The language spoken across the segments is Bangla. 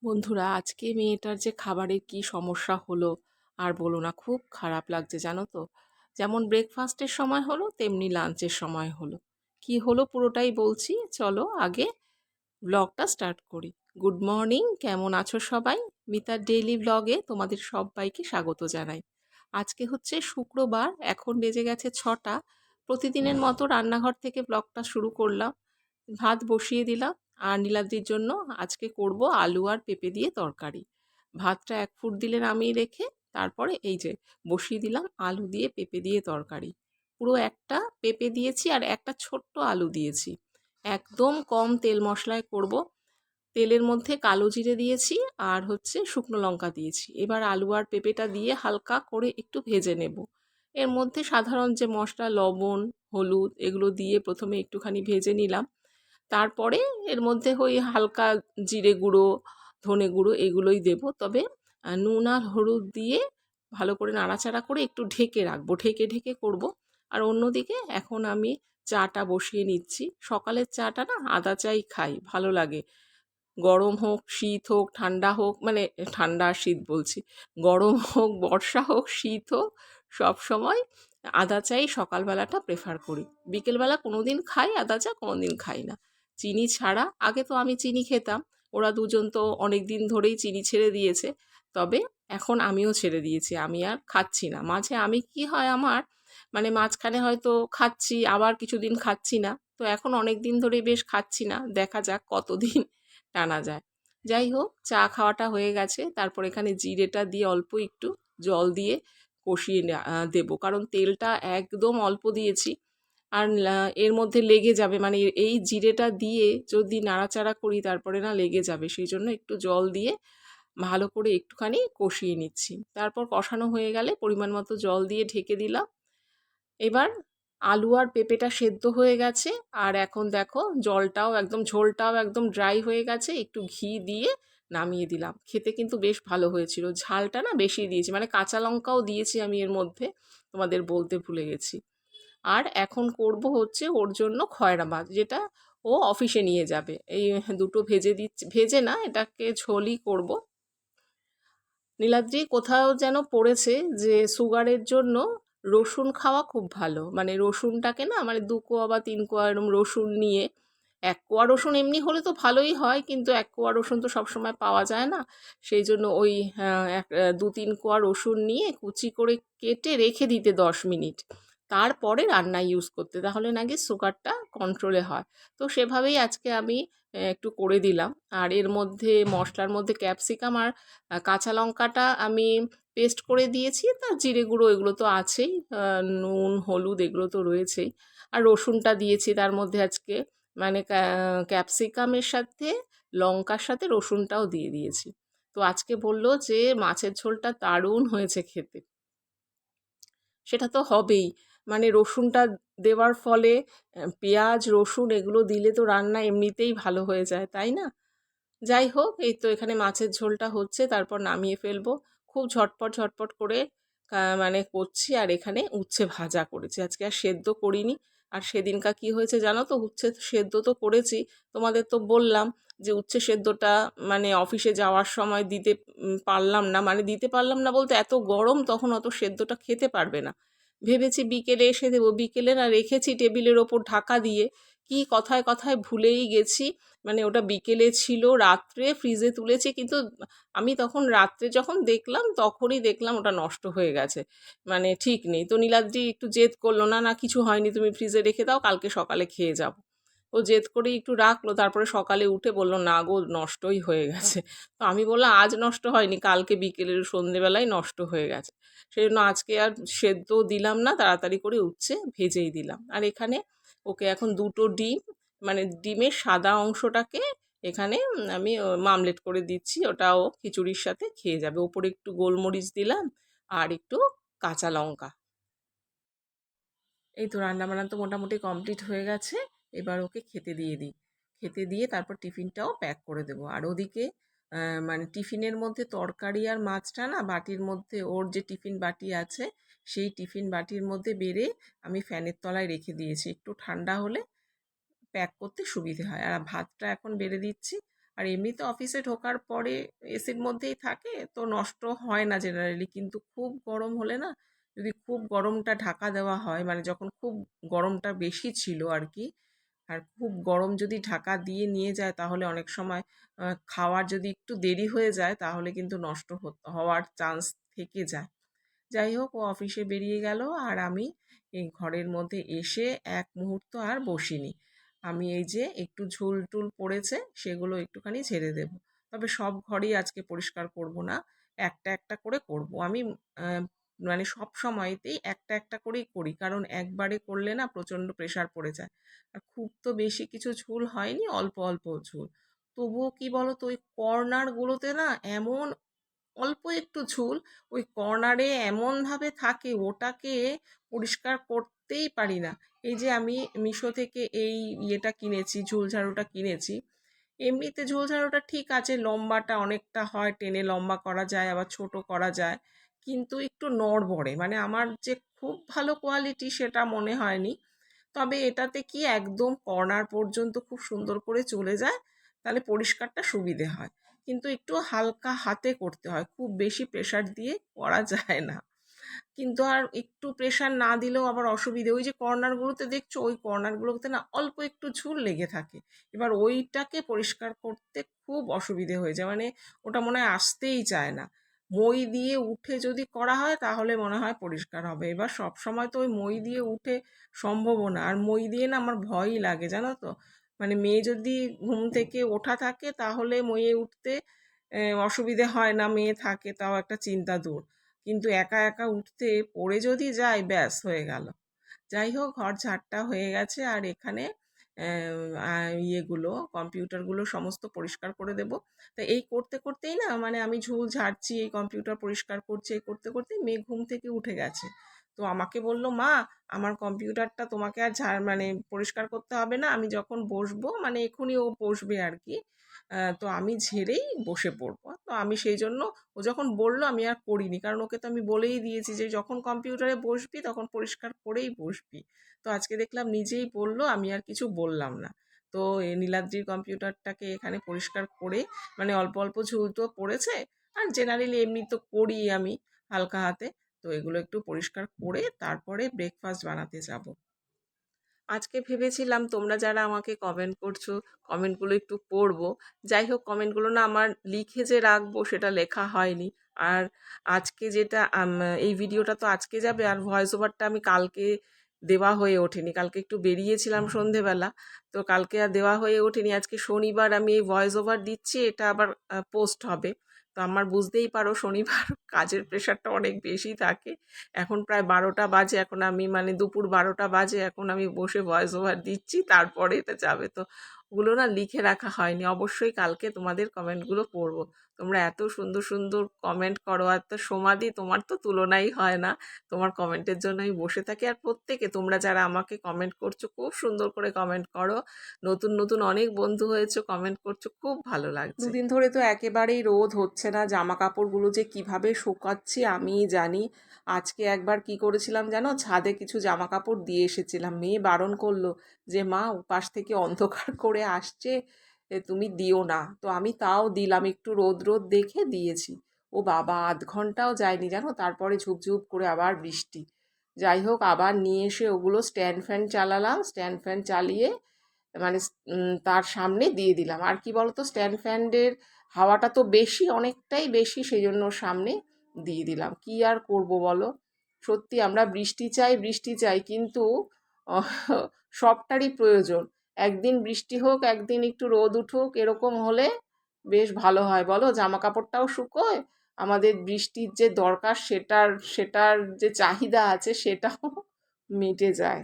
বন্ধুরা, আজকে মেয়েটার যে খাবারের কি সমস্যা হলো আর বলো না, খুব খারাপ লাগছে জানো তো। যেমন ব্রেকফাস্টের সময় হলো তেমনি লাঞ্চের সময় হলো। কি হলো পুরোটাই বলছি, চলো আগে ব্লগটা স্টার্ট করি। গুড মর্নিং, কেমন আছো সবাই? মিতার ডেইলি ব্লগে তোমাদের সবাইকে স্বাগত জানাই। আজকে হচ্ছে শুক্রবার, এখন বেজে গেছে 6টা। প্রতিদিনের মতো রান্নাঘর থেকে ব্লগটা শুরু করলাম। ভাত বসিয়ে দিলাম আর নীলাদ্রির জন্য আজকে করব আলু আর পেঁপে দিয়ে তরকারি। ভাতটা 1 ফুট দিলে নামিয়ে রেখে তারপরে এই যে বসিয়ে দিলাম আলু দিয়ে পেঁপে দিয়ে তরকারি। পুরো একটা পেঁপে দিয়েছি আর একটা ছোট্ট আলু দিয়েছি। একদম কম তেল মশলায় করব। তেলের মধ্যে কালো জিরে দিয়েছি আর হচ্ছে শুকনো লঙ্কা দিয়েছি। এবার আলু আর পেঁপেটা দিয়ে হালকা করে একটু ভেজে নেব। এর মধ্যে সাধারণ যে মশলা লবণ, হলুদ এগুলো দিয়ে প্রথমে একটুখানি ভেজে নিলাম। তারপরে এর মধ্যে ওই হালকা জিরে গুঁড়ো, ধনে গুঁড়ো এগুলোই দেবো। তবে নুন আর হলুদ দিয়ে ভালো করে নাড়াচাড়া করে একটু ঢেকে রাখবো, ঢেকে ঢেকে করব। আর অন্যদিকে এখন আমি চাটা বসিয়ে নিচ্ছি। সকালের চাটা না আদা চাই খাই, ভালো লাগে। গরম হোক, শীত হোক, ঠান্ডা হোক, মানে ঠান্ডা আর শীত বলছি, গরম হোক, বর্ষা হোক, শীত হোক, সব সময় আদা চাই সকালবেলাটা প্রেফার করি। বিকেলবেলা কোনো দিন খাই আদা চা, কোনো দিন খাই না চিনি ছাড়া। আগে তো আমি চিনি খেতাম, ওরা দুজন তো অনেক দিন ধরেই চিনি ছেড়ে দিয়েছে। তবে এখন আমিও ছেড়ে দিয়েছি, আমি আর খাচ্ছি না। মাঝে আমি কি হয় আমার, মানে মাঝখানে হয়তো খাচ্ছি আবার কিছুদিন খাচ্ছি না। তো এখন অনেক দিন ধরেই বেশ খাচ্ছি না, দেখা যাক কতদিন টানা যায়। যাই হোক, চা খাওয়াটা হয়ে গেছে। তারপর এখানে জিরেটা দিয়ে অল্প একটু জল দিয়ে কষিয়ে দেবো, কারণ তেলটা একদম অল্প দিয়েছি। আর এর মধ্যে লেগে যাবে, মানে এই জিরেটা দিয়ে যদি নাড়াচাড়া করি তারপরে না লেগে যাবে, সেই জন্য একটু জল দিয়ে ভালো করে একটুখানি কষিয়ে নিচ্ছি। তারপর কষানো হয়ে গেলে পরিমাণ মতো জল দিয়ে ঢেকে দিলাম। এবার আলু আর পেঁপেটা সেদ্ধ হয়ে গেছে। আর এখন দেখো জলটাও একদম, ঝোলটাও একদম ড্রাই হয়ে গেছে। একটু ঘি দিয়ে নামিয়ে দিলাম। খেতে কিন্তু বেশ ভালো হয়েছিল। ঝালটা না বেশি দিয়েছি, মানে কাঁচা লঙ্কাও দিয়েছি আমি এর মধ্যে, তোমাদের বলতে ভুলে গেছি। আর এখন করব হচ্ছে ওর জন্য খয়রা মাছ, যেটা ও অফিসে নিয়ে যাবে। এই দুটো ভেজে দিচ্ছি, ভেজে না, এটাকে ঝোলই করব। নীলাদ্রি কোথাও যেন পড়েছে যে সুগারের জন্য রসুন খাওয়া খুব ভালো। মানে রসুনটাকে না, মানে 2 কোয়া বা 3 কোয়া এরম রসুন নিয়ে, 1 কোয়া রসুন এমনি হলে তো ভালোই হয়, কিন্তু 1 কোয়া রসুন তো সবসময় পাওয়া যায় না। সেই জন্য ওই 2-3 কোয়া রসুন নিয়ে কুচি করে কেটে রেখে দিতে 10 মিনিট, তারপরে রান্নায় ইউজ করতে, তাহলে নাকি সুগারটা কন্ট্রোলে হয়। তো সেভাবেই আজকে আমি একটু করে দিলাম। আর এর মধ্যে মশলার মধ্যে ক্যাপসিকাম আর কাঁচা লঙ্কাটা আমি পেস্ট করে দিয়েছি, তার জিরে গুঁড়ো এগুলো তো আছেই, নুন হলুদ এগুলো তো রয়েছেই। আর রসুনটা দিয়েছি তার মধ্যে আজকে, মানে ক্যাপসিকামের সাথে লঙ্কার সাথে রসুনটাও দিয়ে দিয়েছি। তো আজকে বললো যে মাছের ঝোলটা দারুণ হয়েছে খেতে। সেটা তো হবেই, মানে রসুনটা দেওয়ার ফলে পেঁয়াজ রসুন এগুলো দিলে তো রান্না এমনিতেই ভালো হয়ে যায়, তাই না? যাই হোক, এই তো এখানে মাছের ঝোলটা হচ্ছে, তারপর নামিয়ে ফেলবো। খুব ঝটপট ঝটপট করে মানে করছি। আর এখানে উচ্ছে ভাজা করেছি, আজকে আর সেদ্ধ করিনি। আর সেদিনকার কি হয়েছে জানো তো, উচ্ছে সেদ্ধ তো করেছি, তোমাদের তো বললাম যে উচ্ছে সেদ্ধটা মানে অফিসে যাওয়ার সময় দিতে পারলাম না। মানে দিতে পারলাম না বলতে, এত গরম তখন অত সেদ্ধটা খেতে পারবে না, ভেবেছি বিকেলে এসে দেবো। বিকেলে না রেখেছি টেবিলের ওপর ঢাকা দিয়ে, কি কথায় কথায় ভুলেই গেছি। মানে ওটা বিকেলে ছিল, রাত্রে ফ্রিজে তুলেছি, কিন্তু আমি তখন রাত্রে যখন দেখলাম তখনই দেখলাম ওটা নষ্ট হয়ে গেছে, মানে ঠিক নেই। তো নীলাদ্রি একটু জেদ করলো, না না কিছু হয়নি, তুমি ফ্রিজে রেখে দাও, কালকে সকালে খেয়ে যাবো। ও জেদ করে একটু রাখলো, তারপরে সকালে উঠে বললো না গো নষ্টই হয়ে গেছে। তো আমি বললাম আজ নষ্ট হয়নি, কালকে বিকেলের সন্ধেবেলায় নষ্ট হয়ে গেছে। সেই জন্য আজকে আর সেদ্ধ দিলাম না, তাড়াতাড়ি করে উচ্ছে ভেজেই দিলাম। আর এখানে ওকে এখন 2টো ডিম, মানে ডিমের সাদা অংশটাকে এখানে আমি মামলেট করে দিচ্ছি, ওটাও খিচুড়ির সাথে খেয়ে যাবে। ওপরে একটু গোলমরিচ দিলাম আর একটু কাঁচা লঙ্কা। এই তো রান্নাবান্না তো মোটামুটি কমপ্লিট হয়ে গেছে। এবার ওকে খেতে দিয়ে দিই। খেতে দিয়ে তারপর টিফিনটাও প্যাক করে দেবো। আর ওদিকে মানে টিফিনের মধ্যে তরকারি আর মাছটা না বাটির মধ্যে, ওর যে টিফিন বাটি আছে সেই টিফিন বাটির মধ্যে বেড়ে আমি ফ্যানের তলায় রেখে দিয়েছি, একটু ঠান্ডা হলে প্যাক করতে সুবিধে হয়। আর ভাতটা এখন বেড়ে দিচ্ছি। আর এমনিতে অফিসে ঢোকার পরে এসির মধ্যেই থাকে, তো নষ্ট হয় না জেনারেলি। কিন্তু খুব গরম হলে না, যদি খুব গরমটা ঢাকা দেওয়া হয়, মানে যখন খুব গরমটা বেশি ছিল আর কি, আর খুব গরম যদি ঢাকা দিয়ে নিয়ে যায় তাহলে অনেক সময় খাওয়ার যদি একটু দেরি হয়ে যায় তাহলে কিন্তু নষ্ট হওয়ার চান্স থেকে যায়। যাই হোক, ও অফিসে বেরিয়ে গেল আর আমি এই ঘরের মধ্যে এসে এক মুহূর্ত আর বসিনি। আমি এই যে একটু ঝুল টুল পড়েছে সেগুলো একটুখানি ঝেড়ে দেব। তবে সব ঘরই আজকে পরিষ্কার করব না, একটা একটা করে করব আমি। আহ, মানে সব সময়তেই একটা একটা করেই করি, কারণ একবারে করলে না প্রচণ্ড প্রেশার পড়ে যায়। আর খুব তো বেশি কিছু ঝুল হয়নি, অল্প অল্প ঝুল। তবুও কি বলো তো, ওই কর্নারগুলোতে না এমন অল্প একটু ঝুল, ওই কর্নারে এমনভাবে থাকে, ওটাকে পরিষ্কার করতেই পারি না। এই যে আমি মিশো থেকে এই ইয়েটা কিনেছি, ঝুল ঝাড়ুটা কিনেছি। এমনিতে ঝোল ঝাড়ুটা ঠিক আছে, লম্বাটা অনেকটা হয়, টেনে লম্বা করা যায়, আবার ছোট করা যায়, কিন্তু একটু নড়বড়ে, মানে আমার যে খুব ভালো কোয়ালিটি সেটা মনে হয়নি। তবে এটাতে কি একদম কর্নার পর্যন্ত খুব সুন্দর করে চলে যায়, তাহলে পরিষ্কারটা সুবিধে হয়। কিন্তু একটু হালকা হাতে করতে হয়, খুব বেশি প্রেশার দিয়ে করা যায় না। কিন্তু আর একটু প্রেশার না দিলেও আবার অসুবিধে, ওই যে কর্নারগুলোতে দেখছো, ওই কর্নারগুলোতে না অল্প একটু ঝুল লেগে থাকে। এবার ওইটাকে পরিষ্কার করতে খুব অসুবিধে হয়ে যায়, মানে ওটা মনে হয় আসতেই চায় না। মই দিয়ে উঠে যদি করা হয় তাহলে মনে হয় পরিষ্কার হবে। এবার সব সময় তো ওই মই দিয়ে উঠে সম্ভবও না, আর মই দিয়ে না আমার ভয়ই লাগে জানো তো। মানে মেয়ে যদি ঘুম থেকে ওঠা থাকে তাহলে মইয়ে উঠতে অসুবিধে হয় না, মেয়ে থাকে তাও একটা চিন্তা দূর। কিন্তু একা একা উঠতে পড়ে যদি যায়, ব্যাস হয়ে গেল। যাই হোক, ঘর ঝাড়টা হয়ে গেছে, আর এখানে ইয়েগুলো, কম্পিউটারগুলো সমস্ত পরিষ্কার করে দেব। তা এই করতে করতেই না, মানে আমি ঝুল ঝাড়ছি, এই কম্পিউটার পরিষ্কার করছি, এই করতে করতেই মেয়ে ঘুম থেকে উঠে গেছে। তো আমাকে বলল, মা আমার কম্পিউটারটা তোমাকে আর মানে পরিষ্কার করতে হবে না, আমি যখন বসবো, মানে এখনই ও বসবে আর কি, তো আমি ঝেড়েই বসে পড়বো। তো আমি সেই জন্য, ও যখন বললো আমি আর করিনি, কারণ ওকে তো আমি বলেই দিয়েছি যে যখন কম্পিউটারে বসবি তখন পরিষ্কার করেই বসবি। তো আজকে দেখলাম নিজেই বললো, আমি আর কিছু বললাম না। তো এই নীলাদ্রির কম্পিউটারটাকে এখানে পরিষ্কার করে, মানে অল্প অল্প ঝুল তো পড়েছে, আর জেনারেলি এমনি তো করি আমি হালকা হাতে, তো এগুলো একটু পরিষ্কার করে তারপরে ব্রেকফাস্ট বানাতে যাব। আজকে ভেবেছিলাম তোমরা যারা আমাকে কমেন্ট করছো, কমেন্টগুলো একটু পড়বো। যাই হোক, কমেন্টগুলো না আমার লিখে যে রাখবো সেটা লেখা হয়নি। আর আজকে যেটা এই ভিডিওটা তো আজকে যাবে, আর ভয়েস ওভারটা আমি কালকে দেওয়া হয়ে ওঠেনি। কালকে একটু বেরিয়েছিলাম সন্ধেবেলা, তো কালকে আর দেওয়া হয়ে ওঠেনি। আজকে শনিবার আমি এই ভয়েস ওভার দিচ্ছি, এটা আবার পোস্ট হবে। তো আমার বুঝতেই পারো শনিবার কাজের প্রেশারটা অনেক বেশি থাকে। এখন প্রায় 12টা বাজে, এখন আমি মানে দুপুর 12টা বাজে, এখন আমি বসে ভয়েস ওভার দিচ্ছি, তারপরে এটা যাবে। তো ওগুলো না লিখে রাখা হয়নি। অবশ্যই কালকে তোমাদের কমেন্টগুলো পড়বো। তোমরা এত সুন্দর সুন্দর কমেন্ট করো, আর তো সমাধি তোমার তো তুলনাই হয় না। তোমার কমেন্টের জন্য আমি বসে থাকি। আর প্রত্যেকে তোমরা যারা আমাকে কমেন্ট করছো, খুব সুন্দর করে কমেন্ট করো। নতুন নতুন অনেক বন্ধু হয়েছো, কমেন্ট করছো, খুব ভালো লাগছে। দুদিন ধরে তো একেবারেই রোদ হচ্ছে না, জামা কাপড়গুলো যে কিভাবে শুকাচ্ছি আমিই জানি। আজকে একবার কি করেছিলাম জানো, ছাদে কিছু জামা কাপড় দিয়ে এসেছিলাম, মেয়ে বারণ করলো যে মা উপাস থেকে অন্ধকার করে আসছে, তুমি দিও না। তো আমি তাও দিলাম, একটু রোদ রোদ দেখে দিয়েছি। ও বাবা, আধ ঘন্টাও যায়নি জানো, তারপরে ঝুপঝুপ করে আবার বৃষ্টি। যাই হোক, আবার নিয়ে এসে ওগুলো স্ট্যান্ড ফ্যান চালালাম, স্ট্যান্ড ফ্যান চালিয়ে মানে তার সামনে দিয়ে দিলাম। আর কি বলতো, স্ট্যান্ড ফ্যানের হাওয়াটা তো বেশি, অনেকটাই বেশি, সেই জন্য ওর সামনে দিয়ে দিলাম। কি আর করব বলো। সত্যি আমরা বৃষ্টি চাই, বৃষ্টি চাই, কিন্তু আহ, সবটারই প্রয়োজন। একদিন বৃষ্টি হোক, একদিন একটু রোদ উঠুক, এরকম হলে বেশ ভালো হয় বলো, জামা কাপড়টাও শুকোয়, আমাদের বৃষ্টির যে দরকার সেটার সেটার যে চাহিদা আছে সেটাও মিটে যায়।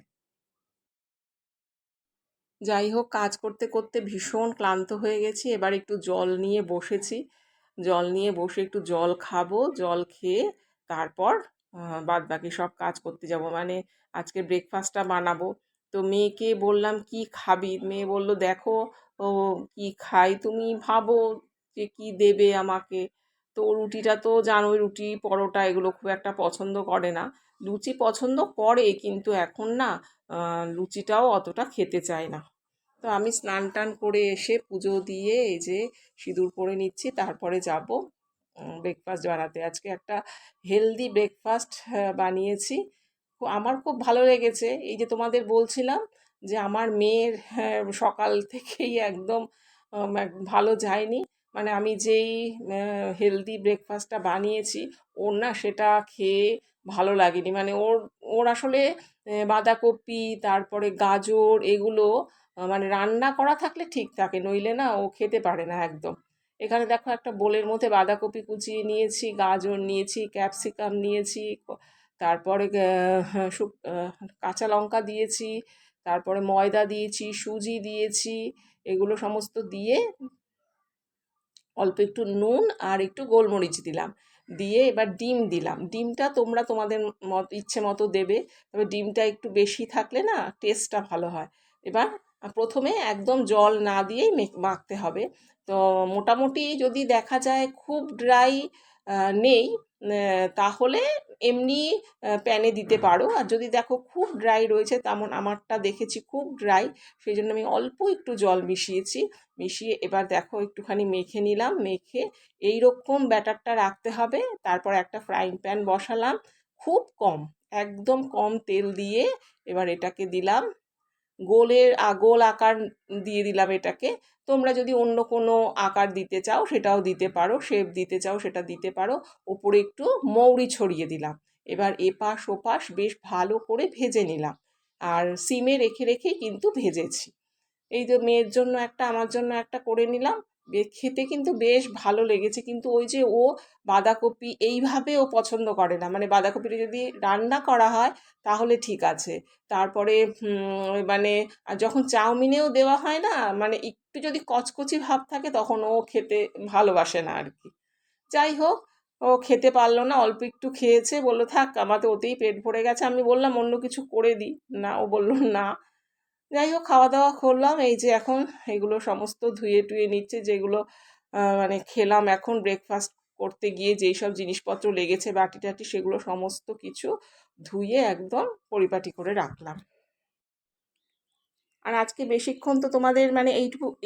যাই হোক, কাজ করতে করতে ভীষণ ক্লান্ত হয়ে গেছি, এবার একটু জল নিয়ে বসেছি। জল নিয়ে বসে একটু জল খাবো, জল খেয়ে তারপর বাদ বাকি সব কাজ করতে যাব। মানে আজকে ব্রেকফাস্টটা বানাবো। তো মেয়েকে বললাম কি খাবি, মেয়ে বলল দেখো ও কি খাই, তুমি ভাবো যে কি দেবে আমাকে। তো রুটিটা তো জানোই, রুটি পরোটা এগুলো খুব একটা পছন্দ করে না। লুচি পছন্দ করে, কিন্তু এখন না লুচিটাও অতটা খেতে চায় না। তো আমি স্নান টান করে এসে পুজো দিয়ে এই যে সিঁদুর পরে নিচ্ছি, তারপরে যাব ব্রেকফাস্ট বানাতে। আজকে একটা হেলদি ব্রেকফাস্ট বানিয়েছি, আমার খুব ভালো লেগেছে। এই যে তোমাদের বলছিলাম যে আমার মেয়ের সকাল থেকেই একদম ভালো যায়নি, মানে আমি যেই হেলদি ব্রেকফাস্টটা বানিয়েছি ওর না সেটা খেয়ে ভালো লাগেনি। মানে ওর ওর আসলে বাঁধাকপি তারপরে গাজর এগুলো মানে রান্না করা থাকলে ঠিক থাকে, নইলে না ও খেতে পারে না একদম। এখানে দেখো একটা বোলের মধ্যে বাঁধাকপি কুচিয়ে নিয়েছি, গাজর নিয়েছি, ক্যাপসিকাম নিয়েছি, তারপরে কাঁচা লঙ্কা দিয়েছি, তারপরে ময়দা দিয়েছি, সুজি দিয়েছি, এগুলো সমস্ত দিয়ে অল্প একটু নুন আর একটু গোলমরিচ দিলাম, দিয়ে এবার ডিম দিলাম। ডিমটা তোমরা তোমাদের ইচ্ছে মতো দেবে, তবে ডিমটা একটু বেশি থাকলে না টেস্টটা ভালো হয়। এবার প্রথমে একদম জল না দিয়েই মাখতে হবে। তো মোটামুটি যদি দেখা যায় খুব ড্রাই নেই, তাহলে এমনি প্যানে দিতে পারো। আর যদি দেখো খুব ড্রাই রয়েছে, তেমন আমারটা দেখেছি খুব ড্রাই, সেই জন্য আমি অল্প একটু জল মিশিয়েছি। মিশিয়ে এবার দেখো একটুখানি মেখে নিলাম, মেখে এই রকম ব্যাটারটা রাখতে হবে। তারপর একটা ফ্রাইং প্যান বসালাম, খুব কম, একদম কম তেল দিয়ে এবার এটাকে দিলাম, গোল আকার দিয়ে দিলাম এটাকে। তোমরা যদি অন্য কোনো আকার দিতে চাও সেটাও দিতে পারো, শেপ দিতে চাও সেটা দিতে পারো। ওপরে একটু মৌরি ছড়িয়ে দিলাম। এবার এপাশ ওপাশ বেশ ভালো করে ভেজে নিলাম, আর সিমে রেখে রেখেই কিন্তু ভেজেছি। এই যে মেয়ের জন্য একটা আমার জন্য একটা করে নিলাম, খেতে কিন্তু বেশ ভালো লেগেছে। কিন্তু ওই যে ও বাঁধাকপি এইভাবে ও পছন্দ করে না, মানে বাঁধাকপিটা যদি রান্না করা হয় তাহলে ঠিক আছে, তারপরে মানে যখন চাউমিনেও দেওয়া হয় না, মানে একটু যদি কচকচি ভাব থাকে তখন ও খেতে ভালোবাসে না আর কি। যাই হোক, ও খেতে পারলো না, অল্প একটু খেয়েছে, বললো থাক আমাদের ওতেই পেট ভরে গেছে। আমি বললাম অন্য কিছু করে দিই, না ও বললো না। যাই হোক, খাওয়া দাওয়া করলাম, এই যে এখন এগুলো সমস্ত ধুয়ে টুয়ে নিচ্ছে, যেগুলো মানে খেলাম এখন ব্রেকফাস্ট করতে গিয়ে যেই সব জিনিসপত্র লেগেছে বাটি টাটি, সেগুলো সমস্ত কিছু ধুয়ে একদম পরিপাটি করে রাখলাম। আর আজকে বেশিক্ষণ তো তোমাদের মানে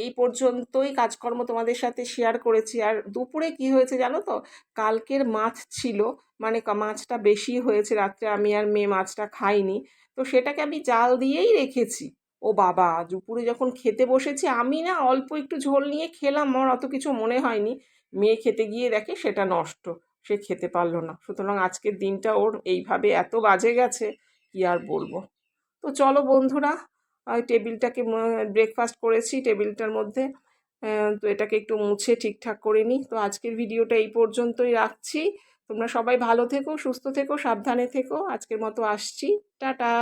এই পর্যন্তই কাজকর্ম তোমাদের সাথে শেয়ার করেছি। আর দুপুরে কি হয়েছে জানো তো, কালকের মাছ ছিল, মানে মাছটা বেশি হয়েছে, রাত্রে আমি আর মেয়ে মাছটা খাইনি, তো সেটাকে আমি জাল দিয়েই রেখেছি। ও বাবা, দুপুরে যখন খেতে বসেছি আমি না অল্প একটু ঝোল নিয়ে খেলাম, আমার অত কিছু মনে হয়নি। মেয়ে খেতে গিয়ে দেখে সেটা নষ্ট, সে খেতে পারলো না। সুতরাং আজকের দিনটা ওর এইভাবে এত বাজে গেছে, কি আর বলবো। তো চলো বন্ধুরা, টেবিলটাকে ব্রেকফাস্ট করেছি টেবিলটার মধ্যে, তো এটাকে একটু মুছে ঠিকঠাক করে নিই। তো আজকের ভিডিওটা এই পর্যন্তই রাখছি। তোমরা সবাই ভালো থেকো, সুস্থ থেকো, সাবধানে থেকো। আজকের মতো আসছি, টাটা।